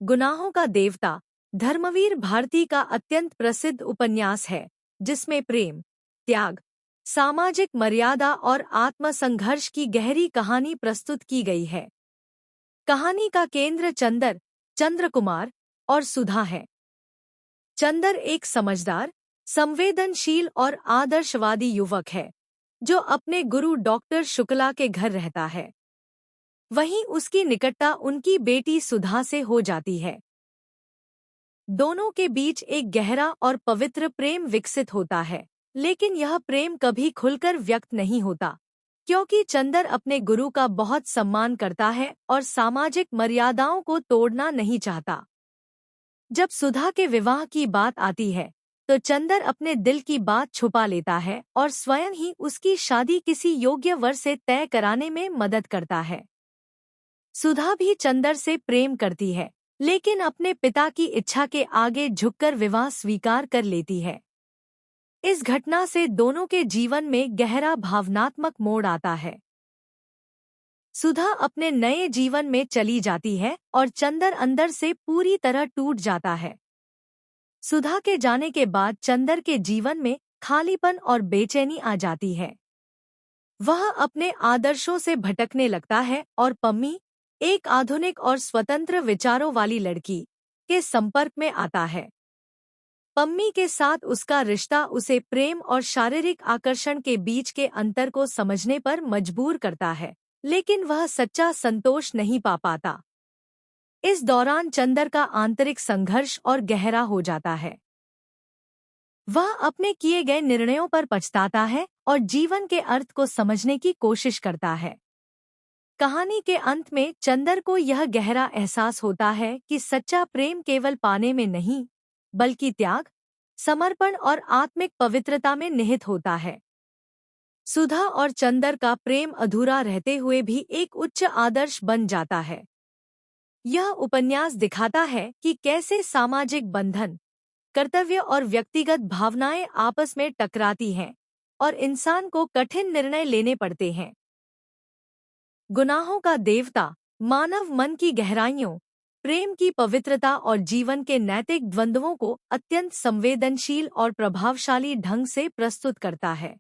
गुनाहों का देवता धर्मवीर भारती का अत्यंत प्रसिद्ध उपन्यास है, जिसमें प्रेम, त्याग, सामाजिक मर्यादा और आत्मसंघर्ष की गहरी कहानी प्रस्तुत की गई है। कहानी का केंद्र चंद्रकुमार और सुधा है। चंदर एक समझदार, संवेदनशील और आदर्शवादी युवक है, जो अपने गुरु डॉक्टर शुक्ला के घर रहता है। वहीं उसकी निकटता उनकी बेटी सुधा से हो जाती है। दोनों के बीच एक गहरा और पवित्र प्रेम विकसित होता है, लेकिन यह प्रेम कभी खुलकर व्यक्त नहीं होता, क्योंकि चंदर अपने गुरु का बहुत सम्मान करता है और सामाजिक मर्यादाओं को तोड़ना नहीं चाहता। जब सुधा के विवाह की बात आती है, तो चंदर अपने दिल की बात छुपा लेता है और स्वयं ही उसकी शादी किसी योग्य वर से तय कराने में मदद करता है। सुधा भी चंदर से प्रेम करती है, लेकिन अपने पिता की इच्छा के आगे झुककर विवाह स्वीकार कर लेती है। इस घटना से दोनों के जीवन में गहरा भावनात्मक मोड़ आता है। सुधा अपने नए जीवन में चली जाती है और चंदर अंदर से पूरी तरह टूट जाता है। सुधा के जाने के बाद चंदर के जीवन में खालीपन और बेचैनी आ जाती है। वह अपने आदर्शों से भटकने लगता है और पम्मी, एक आधुनिक और स्वतंत्र विचारों वाली लड़की, के संपर्क में आता है। पम्मी के साथ उसका रिश्ता उसे प्रेम और शारीरिक आकर्षण के बीच के अंतर को समझने पर मजबूर करता है, लेकिन वह सच्चा संतोष नहीं पा पाता। इस दौरान चंदर का आंतरिक संघर्ष और गहरा हो जाता है। वह अपने किए गए निर्णयों पर पछताता है और जीवन के अर्थ को समझने की कोशिश करता है। कहानी के अंत में चंदर को यह गहरा एहसास होता है कि सच्चा प्रेम केवल पाने में नहीं, बल्कि त्याग, समर्पण और आत्मिक पवित्रता में निहित होता है। सुधा और चंदर का प्रेम अधूरा रहते हुए भी एक उच्च आदर्श बन जाता है। यह उपन्यास दिखाता है कि कैसे सामाजिक बंधन, कर्तव्य और व्यक्तिगत भावनाएं आपस में टकराती हैं और इंसान को कठिन निर्णय लेने पड़ते हैं। गुनाहों का देवता मानव मन की गहराइयों, प्रेम की पवित्रता और जीवन के नैतिक द्वंद्वों को अत्यंत संवेदनशील और प्रभावशाली ढंग से प्रस्तुत करता है।